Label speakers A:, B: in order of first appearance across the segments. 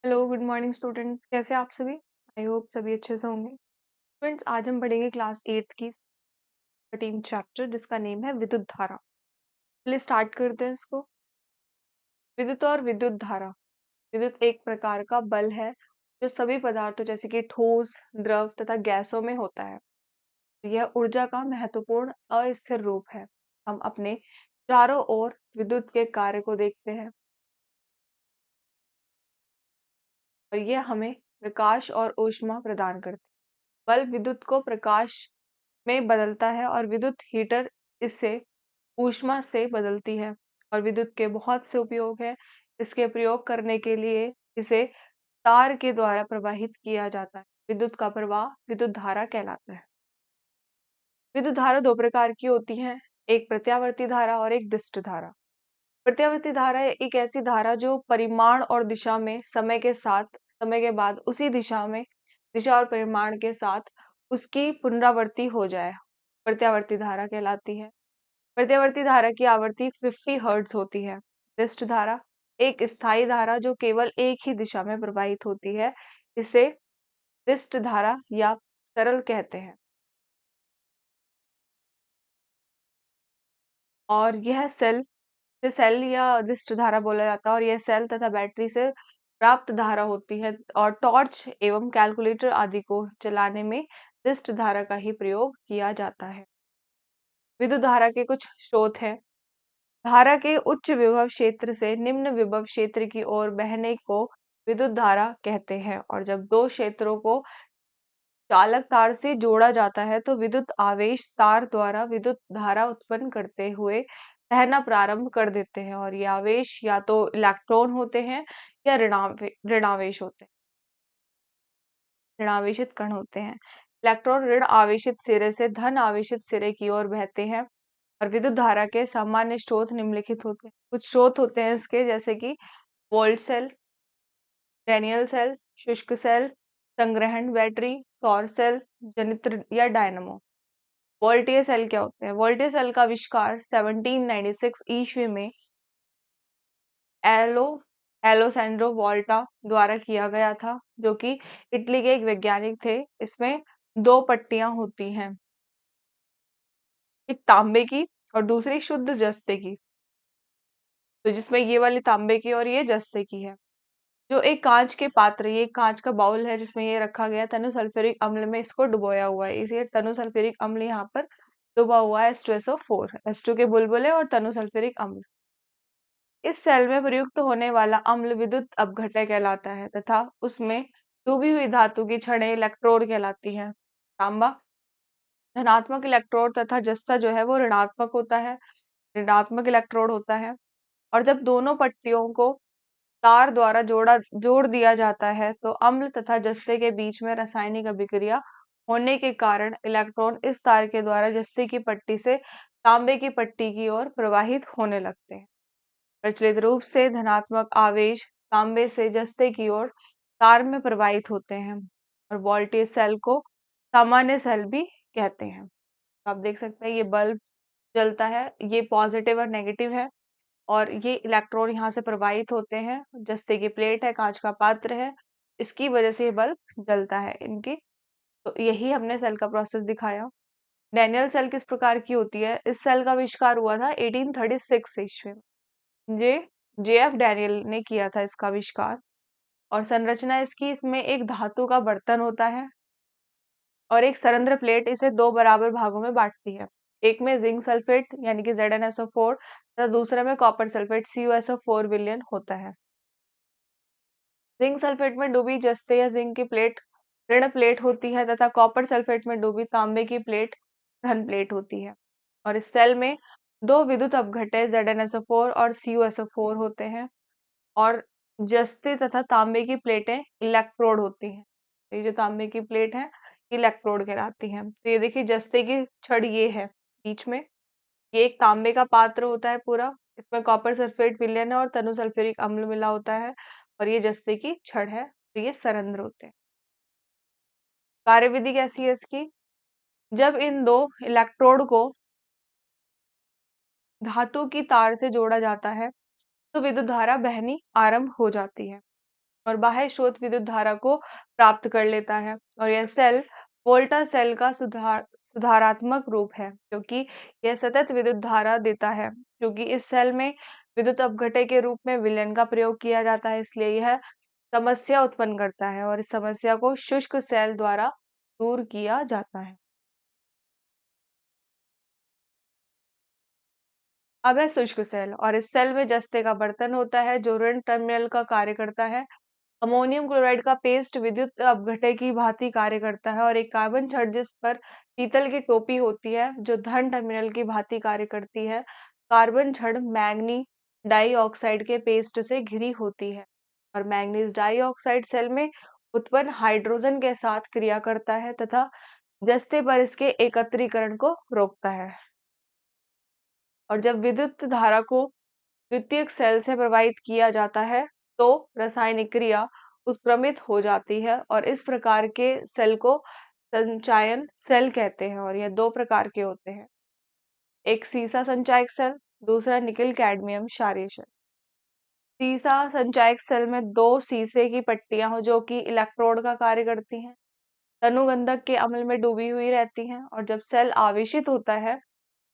A: Hello, good morning students. कैसे हैं आप सभी? आई होप सभी अच्छे से होंगे। स्टूडेंट्स, आज हम पढ़ेंगे क्लास 8th की 13 चैप्टर जिसका नेम है विद्युत धारा। चलिए स्टार्ट करते हैं इसको। विद्युत और विद्युत धारा। विद्युत एक प्रकार का बल है जो सभी पदार्थों जैसे कि ठोस, द्रव तथा गैसों में होता है। यह ऊर्जा का महत्वपूर्ण अस्थिर रूप है। हम अपने चारों ओर विद्युत के कार्य को देखते हैं और यह हमें प्रकाश और ऊष्मा प्रदान करते हैं। बल्ब विद्युत को प्रकाश में बदलता है और विद्युत हीटर इसे ऊष्मा से बदलती है। और विद्युत के बहुत से उपयोग हैं। इसके प्रयोग करने के लिए इसे तार के द्वारा प्रवाहित किया जाता है। विद्युत का प्रवाह विद्युत धारा कहलाता है। विद्युत धारा दो प्रकार की होती है, एक प्रत्यावर्ती धारा और एक दिष्ट धारा। प्रत्यावर्ती धारा एक ऐसी धारा जो परिमाण और दिशा में समय के बाद उसी दिशा में दिशा और परिमाण के साथ उसकी पुनरावृत्ति हो जाए, प्रत्यावर्ती धारा कहलाती है। प्रत्यावर्ती धारा की आवृत्ति 50 हर्ट्ज होती है। दिष्ट धारा एक स्थायी धारा जो केवल एक ही दिशा में प्रवाहित होती है, इसे दिष्ट धारा या सरल कहते हैं। और यह सेल या दिष्ट धारा बोला जाता है और यह सेल तथा बैटरी से प्राप्त धारा होती है और टॉर्च एवं कैलकुलेटर आदि को चलाने में दिष्ट धारा का ही प्रयोग किया जाता है। विद्युत धारा के कुछ स्रोत हैं। धारा के उच्च विभव क्षेत्र से निम्न विभव क्षेत्र की ओर बहने को विद्युत धारा कहते हैं। और जब दो क्षेत्रों को चालक तार से जोड़ा जाता है तो विद्युत आवेश तार द्वारा विद्युत धारा उत्पन्न करते हुए बहना प्रारंभ कर देते हैं। और ये आवेश या तो इलेक्ट्रॉन होते हैं या ऋणावेश होते हैं, ऋणावेशित कण होते हैं। इलेक्ट्रॉन ऋण आवेशित सिरे से धन आवेशित सिरे की ओर बहते हैं। और विद्युत धारा के सामान्य स्रोत निम्नलिखित होते हैं। कुछ स्रोत होते हैं इसके, जैसे कि वोल्ट सेल, डैनियल सेल, शुष्क सेल, संग्रहण बैटरी, सौर सेल, जनित्र या डायनमो। वोल्टेज सेल क्या होते हैं? वोल्टेज सेल का आविष्कार 1796 ईस्वी में एलो एलोसेंड्रो वोल्टा द्वारा किया गया था, जो कि इटली के एक वैज्ञानिक थे। इसमें दो पट्टियां होती हैं, एक तांबे की और दूसरी शुद्ध जस्ते की। तो जिसमें ये वाली तांबे की और ये जस्ते की है। जो एक कांच के पात्र, ये एक कांच का बाउल है जिसमें ये रखा गया, तनु सल्फ्यूरिक अम्ल में इसको डुबोया हुआ है। इसे तनु सल्फ्यूरिक अम्ल यहाँ पर डुबा हुआ है, H2SO4, H2 के बुलबुले और तनु सल्फ्यूरिक अम्ल। इस सेल में प्रयुक्त होने वाला अम्ल विद्युत अपघटय कहलाता है तथा उसमें डूबी हुई धातु की छड़ें इलेक्ट्रोड कहलाती हैं। तांबा धनात्मक इलेक्ट्रोड तथा जस्ता जो है वो ऋणात्मक होता है, ऋणात्मक इलेक्ट्रोड होता है। और जब दोनों पट्टियों को तार द्वारा जोड़ दिया जाता है तो अम्ल तथा जस्ते के बीच में रासायनिक अभिक्रिया होने के कारण इलेक्ट्रॉन इस तार के द्वारा जस्ते की पट्टी से तांबे की पट्टी की ओर प्रवाहित होने लगते हैं। प्रचलित रूप से धनात्मक आवेश तांबे से जस्ते की ओर तार में प्रवाहित होते हैं। और वोल्टेज सेल को सामान्य सेल भी कहते हैं। तो आप देख सकते हैं ये बल्ब जलता है, ये पॉजिटिव और नेगेटिव है और ये इलेक्ट्रॉन यहाँ से प्रवाहित होते हैं। जस्ते की प्लेट है, कांच का पात्र है, इसकी वजह से ये बल्ब जलता है इनकी। तो यही हमने सेल का प्रोसेस दिखाया। डैनियल सेल किस प्रकार की होती है? इस सेल का आविष्कार हुआ था 1836 ईस्वी में। JF डैनियल ने किया था इसका आविष्कार। और संरचना इसकी, इसमें एक धातु का बर्तन होता है और एक सरंध्र प्लेट इसे दो बराबर भागों में बांटती है। एक में जिंक सल्फेट यानी कि ZnSO4 तथा दूसरे में कॉपर सल्फेट CuSO4 विलयन होता है। जिंक सल्फेट में डूबी जस्ते या जिंक की प्लेट ऋण प्लेट होती है तथा कॉपर सल्फेट में डूबी तांबे की प्लेट धन प्लेट होती है। और इस सेल में दो विद्युत अपघटय ZnSO4 और CuSO4 होते हैं और जस्ते तथा तांबे की प्लेटें इलेक्ट्रोड होती हैं। तो ये जो तांबे की प्लेट है इलेक्ट्रोड कहलाती है। तो ये देखिए जस्ते की छड़ ये है बीच में, ये एक तांबे का पात्र होता है पूरा, इसमें कॉपर सल्फेट विलयन है और तनु सल्फ्यूरिक अम्ल मिला होता है और ये जस्ते की छड़ है। तो ये सरंध्र होते हैं। कार्यविधि कैसी है इसकी? जब इन दो इलेक्ट्रोड को धातु की तार से जोड़ा जाता है तो विद्युत धारा बहनी आरंभ हो जाती है। और बाह्य स्रोत विद्युत धारा को प्राप्त कर लेता है। और यह सेल वोल्टा सेल का सुधारात्मक रूप है, क्योंकि यह सतत विद्युत धारा देता है। क्योंकि इस सेल में विद्युत अपघटय के रूप में विलयन का प्रयोग किया जाता है, इसलिए यह समस्या उत्पन्न करता है और इस समस्या को शुष्क सेल द्वारा दूर किया जाता है। अब है शुष्क सेल, और इस सेल में जस्ते का बर्तन होता है जो ऋण टर्मिनल का कार्य करता है। अमोनियम क्लोराइड का पेस्ट विद्युत अपघटय की भांति कार्य करता है, और एक कार्बन छड़ जिस पर पीतल की टोपी होती है जो धन टर्मिनल की भांति कार्य करती है। कार्बन छड़ मैग्नी डाइऑक्साइड के पेस्ट से घिरी होती है, और मैग्नीज डाइऑक्साइड सेल में उत्पन्न हाइड्रोजन के साथ क्रिया करता है तथा जस्ते पर इसके एकत्रीकरण को रोकता है। और जब विद्युत धारा को द्वितीयक सेल से प्रवाहित किया जाता है तो रासायनिक क्रिया उत्क्रमित हो जाती है, और इस प्रकार के सेल को संचायन सेल कहते हैं। और यह दो प्रकार के होते हैं, एक सीसा संचायक सेल, दूसरा निकल कैडमियम क्षारीय सेल। सीसा संचायक सेल में दो सीसे की पट्टियां हो जो कि इलेक्ट्रोड का कार्य करती हैं, तनुगंधक के अम्ल में डूबी हुई रहती हैं, और जब सेल आवेशित होता है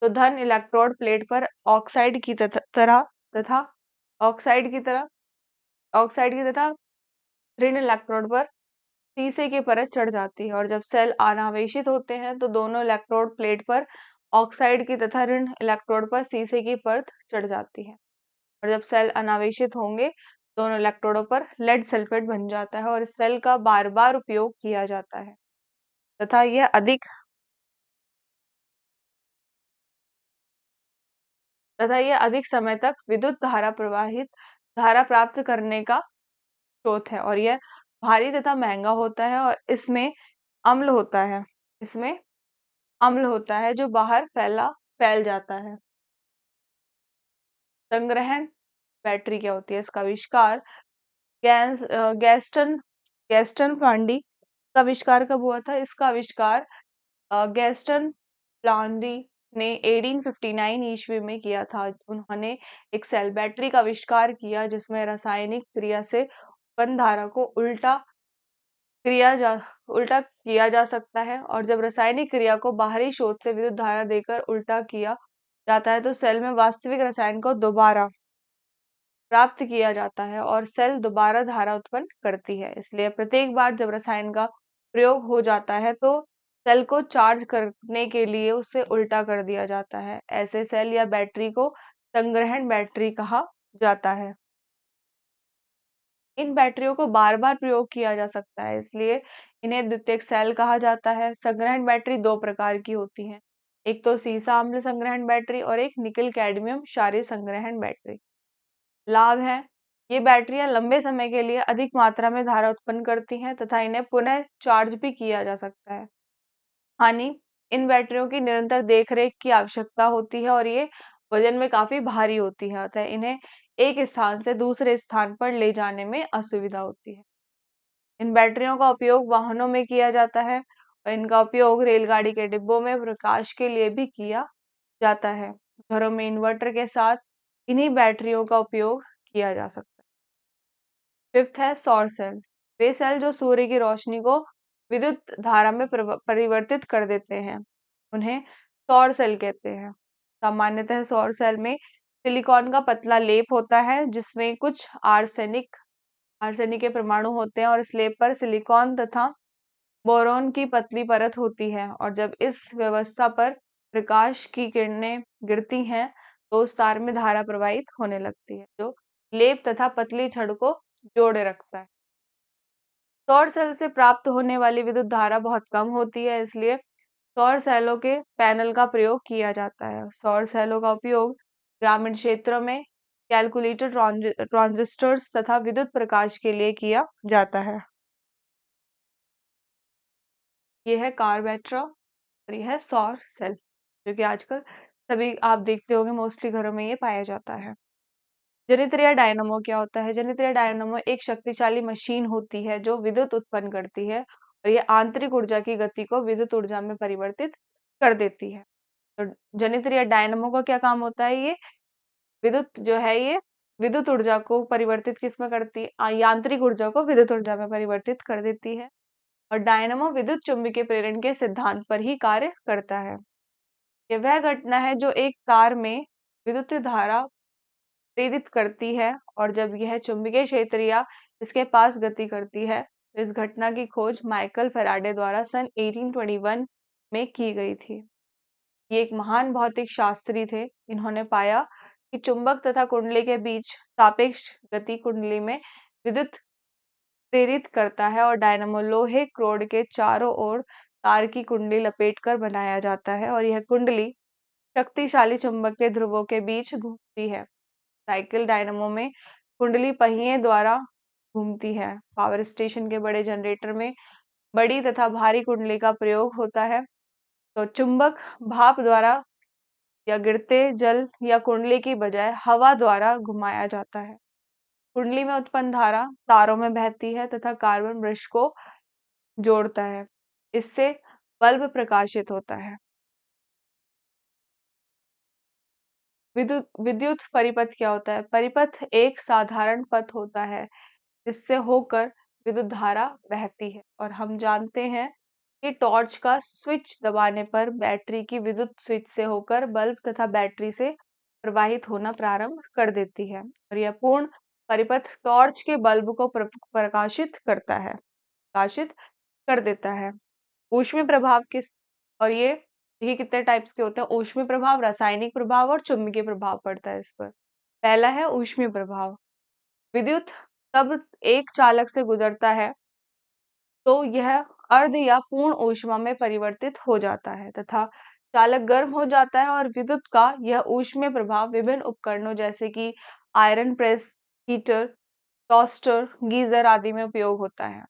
A: तो धन इलेक्ट्रोड प्लेट पर ऑक्साइड की तरह तथा ऑक्साइड की तरह ऑक्साइड की तथा ऋण इलेक्ट्रोड पर शीशे की परत चढ़ जाती है। और जब सेल अनावेशित होते हैं तो दोनों इलेक्ट्रोड प्लेट पर ऑक्साइड की तथा ऋण इलेक्ट्रोड पर शीशे की परत चढ़ जाती है। और जब सेल अनावेशित होंगे दोनों इलेक्ट्रोडों पर लेड सल्फेट बन जाता है, और इस सेल का बार बार उपयोग किया जाता है तथा यह अधिक समय तक विद्युत धारा प्राप्त करने का स्रोत है। और यह भारी तथा महंगा होता है, और अम्ल होता है इसमें अम्ल होता है जो बाहर फैल जाता है। संग्रहण बैटरी क्या होती है? इसका आविष्कार गैस्टन गैस्टन प्लांडी का आविष्कार कब हुआ था? इसका आविष्कार गैस्टन प्लांडी ने 1859 ईस्वी में किया था। उन्होंने एक सेल बैटरी का आविष्कार किया जिसमें रासायनिक क्रिया से उत्पन्न धारा को उल्टा किया जा सकता है, और जब रासायनिक क्रिया को बाहरी स्रोत से विद्युत धारा देकर उल्टा किया जाता है तो सेल में वास्तविक रसायन को दोबारा प्राप्त किया जाता है और सेल दोबारा धारा उत्पन्न करती है। इसलिए प्रत्येक बार जब रसायन का प्रयोग हो जाता है तो सेल को चार्ज करने के लिए उसे उल्टा कर दिया जाता है। ऐसे सेल या बैटरी को संग्रहण बैटरी कहा जाता है। इन बैटरियों को बार बार प्रयोग किया जा सकता है, इसलिए इन्हें द्वितीयक सेल कहा जाता है। संग्रहण बैटरी दो प्रकार की होती हैं, एक तो सीसा अम्ल संग्रहण बैटरी और एक निकल कैडमियम क्षारीय संग्रहण बैटरी। लाभ है, ये बैटरियां लंबे समय के लिए अधिक मात्रा में धारा उत्पन्न करती हैं तथा इन्हें पुनः चार्ज भी किया जा सकता है। हानि, इन बैटरियों की निरंतर देखरेख की आवश्यकता होती है और ये वजन में काफी भारी होती है, अतः इन्हें एक स्थान से दूसरे स्थान पर ले जाने में असुविधा होती है। इन बैटरियों का उपयोग वाहनों में किया जाता है और इनका उपयोग रेलगाड़ी के डिब्बों में प्रकाश के लिए भी किया जाता है। घरों में इन्वर्टर के साथ इन्हीं बैटरियों का उपयोग किया जा सकता है। फिफ्थ है सौर सेल। वे सेल जो सूर्य की रोशनी को विद्युत धारा में परिवर्तित कर देते हैं, उन्हें सौर सेल कहते हैं। सामान्यतः सौर सेल में सिलिकॉन का पतला लेप होता है जिसमें कुछ आर्सेनिक के परमाणु होते हैं और इस लेप पर सिलिकॉन तथा बोरॉन की पतली परत होती है, और जब इस व्यवस्था पर प्रकाश की किरणें गिरती हैं तो उस तार में धारा प्रवाहित होने लगती है जो लेप तथा पतली छड़ को जोड़े रखता है। सौर सेल से प्राप्त होने वाली विद्युत धारा बहुत कम होती है, इसलिए सौर सेलों के पैनल का प्रयोग किया जाता है। सौर सेलों का उपयोग ग्रामीण क्षेत्रों में कैलकुलेटर ट्रांजिस्टर्स तथा विद्युत प्रकाश के लिए किया जाता है। ये है कार्बेट्रा और ये है सौर सेल, जो कि आजकल सभी आप देखते होंगे मोस्टली घरों में ये पाया जाता है। जनित्र या डायनामो क्या होता है? जनित्र या डायनामो एक शक्तिशाली मशीन होती है जो विद्युत उत्पन्न करती है और ये आंतरिक ऊर्जा की गति को विद्युत ऊर्जा में परिवर्तित कर देती है। तो जनित्र या डायनामो का क्या काम होता है? ये विद्युत जो है ये विद्युत ऊर्जा को परिवर्तित किसमें करती है, यांत्रिक ऊर्जा को विद्युत ऊर्जा में परिवर्तित कर देती है। और डायनामो विद्युत चुम्बकीय प्रेरण के सिद्धांत पर ही कार्य करता है। ये वह घटना है जो एक तार में विद्युत धारा प्रेरित करती है, और जब यह चुंबकीय क्षेत्र या इसके पास गति करती है, तो इस घटना की खोज माइकल फैराडे द्वारा सन 1821 में की गई थी। ये एक महान भौतिक शास्त्री थे। इन्होंने पाया कि चुंबक तथा कुंडली के बीच सापेक्ष गति कुंडली में विद्युत प्रेरित करता है, और डायनामो लोहे क्रोड के चारों ओर तार की कुंडली लपेटकर बनाया जाता है, और यह कुंडली शक्तिशाली चुंबक के ध्रुवों के बीच घूमती है। साइकिल डायनामो में कुंडली पहिए द्वारा घूमती है। पावर स्टेशन के बड़े जनरेटर में बड़ी तथा भारी कुंडली का प्रयोग होता है। तो चुंबक भाप द्वारा या गिरते जल या कुंडली की बजाय हवा द्वारा घुमाया जाता है। कुंडली में उत्पन्न धारा तारों में बहती है तथा कार्बन ब्रश को जोड़ता है। इससे बल्ब प्रकाशित होता है। विद्युत विद्युत परिपथ क्या होता है? परिपथ एक साधारण पथ होता है जिससे होकर विद्युत धारा बहती है, और हम जानते हैं कि टॉर्च का स्विच दबाने पर बैटरी की विद्युत स्विच से होकर बल्ब तथा बैटरी से प्रवाहित होना प्रारंभ कर देती है, और यह पूर्ण परिपथ टॉर्च के बल्ब को प्रकाशित करता है, प्रकाशित कर देता है। ऊष्मीय प्रभाव किस और ये कितने टाइप्स के होते हैं? ऊष्मीय प्रभाव, रासायनिक प्रभाव और चुंबकीय प्रभाव पड़ता है इस पर। पहला है ऊष्मीय प्रभाव। विद्युत तब एक चालक से गुजरता है तो यह अर्ध या पूर्ण ऊष्मा में परिवर्तित हो जाता है तथा चालक गर्म हो जाता है, और विद्युत का यह ऊष्मीय प्रभाव विभिन्न उपकरणों जैसे कि iron press, heater, toaster, geyser आदि में उपयोग होता है।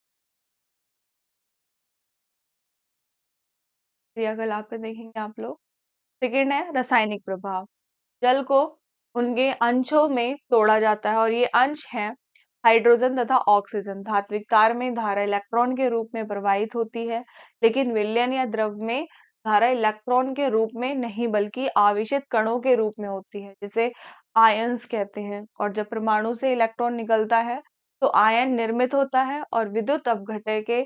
A: क्रियाकलाप पे देखेंगे आप लोग। सेकेंड है रासायनिक प्रभाव। जल को उनके अंशों में तोड़ा जाता है, और ये अंश हैं हाइड्रोजन तथा ऑक्सीजन। धात्विक तार में धारा इलेक्ट्रॉन के रूप में प्रवाहित होती है, लेकिन विलयन या द्रव में धारा इलेक्ट्रॉन के रूप में नहीं बल्कि आवेशित कणों के रूप में होती है, जिसे आयंस कहते हैं। और जब परमाणु से इलेक्ट्रॉन निकलता है तो आयन निर्मित होता है, और विद्युत अपघटन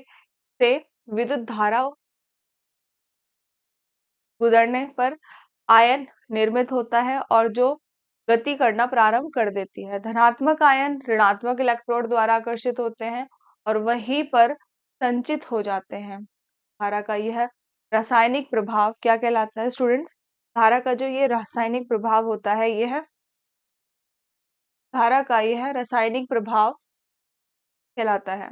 A: से विद्युत धारा गुजरने पर आयन निर्मित होता है, और जो गति करना प्रारंभ कर देती है। धनात्मक आयन ऋणात्मक इलेक्ट्रोड द्वारा आकर्षित होते हैं और वहीं पर संचित हो जाते हैं। धारा का यह रासायनिक प्रभाव क्या कहलाता है स्टूडेंट्स? धारा का जो ये रासायनिक प्रभाव होता है, यह धारा का यह रासायनिक प्रभाव कहलाता है।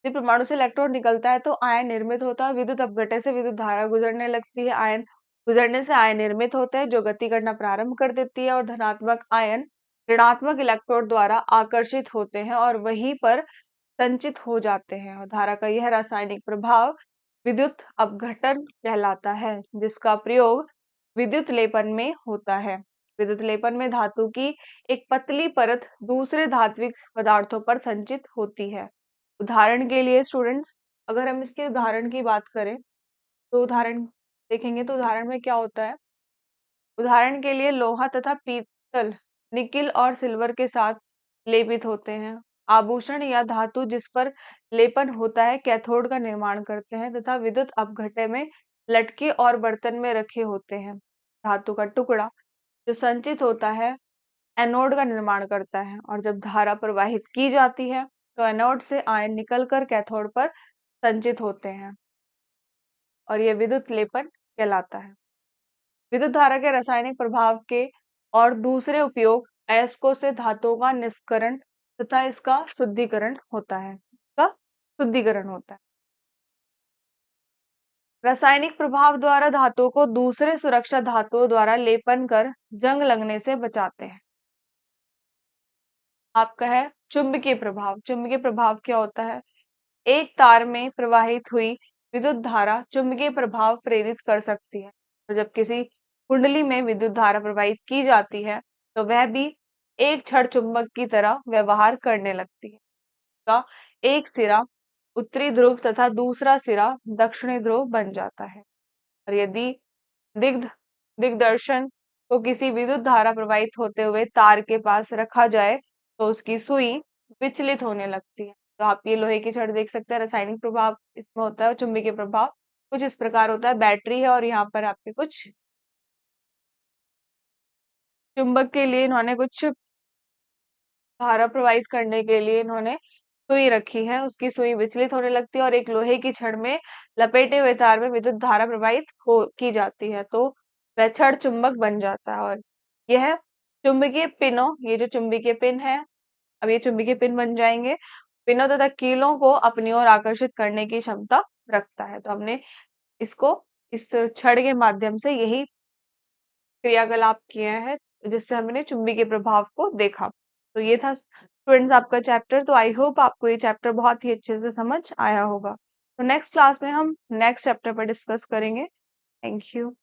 A: जब परमाणु से इलेक्ट्रॉन निकलता है तो आयन निर्मित होता है, विद्युत अपघटन से विद्युत धारा गुजरने लगती है। आयन गुजरने से आयन निर्मित होते हैं जो गति करना प्रारंभ कर देती है, और धनात्मक आयन ऋणात्मक इलेक्ट्रोड द्वारा आकर्षित होते हैं और वहीं पर संचित हो जाते हैं। और धारा का यह रासायनिक प्रभाव विद्युत अपघटन कहलाता है, जिसका प्रयोग विद्युत लेपन में होता है। विद्युत लेपन में धातु की एक पतली परत दूसरे धात्विक पदार्थों पर संचित होती है। उदाहरण के लिए स्टूडेंट्स, अगर हम इसके उदाहरण की बात करें तो उदाहरण देखेंगे तो उदाहरण में क्या होता है? उदाहरण के लिए लोहा तथा पीतल निकिल और सिल्वर के साथ लेपित होते हैं। आभूषण या धातु जिस पर लेपन होता है कैथोड का निर्माण करते हैं, तथा विद्युत अपघटन में लटके और बर्तन में रखे होते हैं। धातु का टुकड़ा जो संचित होता है एनोड का निर्माण करता है, और जब धारा प्रवाहित की जाती है तो एनोड से आयन निकलकर कैथोड पर संचित होते हैं, और यह विद्युत लेपन कहलाता है। विद्युत धारा के रासायनिक प्रभाव के और दूसरे उपयोग अयस्कों से धातुओं का निष्करण तथा इसका शुद्धिकरण होता है। इसका शुद्धिकरण होता है। रासायनिक प्रभाव द्वारा धातुओं को दूसरे सुरक्षा धातुओं द्वारा लेपन कर जंग लगने से बचाते हैं। आपका है चुंबकीय प्रभाव। चुंबकीय प्रभाव क्या होता है? एक तार में प्रवाहित हुई विद्युत धारा चुंबकीय प्रभाव प्रेरित कर सकती है, और जब किसी कुंडली में विद्युत धारा प्रवाहित की जाती है तो वह भी एक छड़ चुंबक की तरह व्यवहार करने लगती है। का एक सिरा उत्तरी ध्रुव तथा दूसरा सिरा दक्षिणी ध्रुव बन जाता है, और यदि दिग्ध दिग्दर्शन को किसी विद्युत धारा प्रवाहित होते हुए तार के पास रखा जाए तो उसकी सुई विचलित होने लगती है। तो आप ये लोहे की छड़ देख सकते हैं। रासायनिक प्रभाव इसमें होता है, चुंबकीय प्रभाव कुछ इस प्रकार होता है। बैटरी है और यहाँ पर आपके कुछ चुंबक के लिए इन्होंने कुछ धारा प्रवाहित करने के लिए इन्होंने सुई रखी है, उसकी सुई विचलित होने लगती है और एक लोहे की छड़ में लपेटे हुए तार में विद्युत धारा प्रवाहित हो की जाती है, तो वह छड़ चुंबक बन जाता है। और यह चुंबकीय पिनों, ये जो चुंबकीय पिन है, अब ये चुंबकीय पिन बन जाएंगे। पिनों तथा कीलों को अपनी ओर आकर्षित करने की क्षमता रखता है। तो हमने इसको इस छड़ के माध्यम से यही क्रियाकलाप किया है जिससे हमने चुंबकीय के प्रभाव को देखा। तो ये था स्टूडेंट्स आपका चैप्टर। तो आई होप आपको ये चैप्टर बहुत ही अच्छे से समझ आया होगा। तो नेक्स्ट क्लास में हम नेक्स्ट चैप्टर पर डिस्कस करेंगे। Thank you.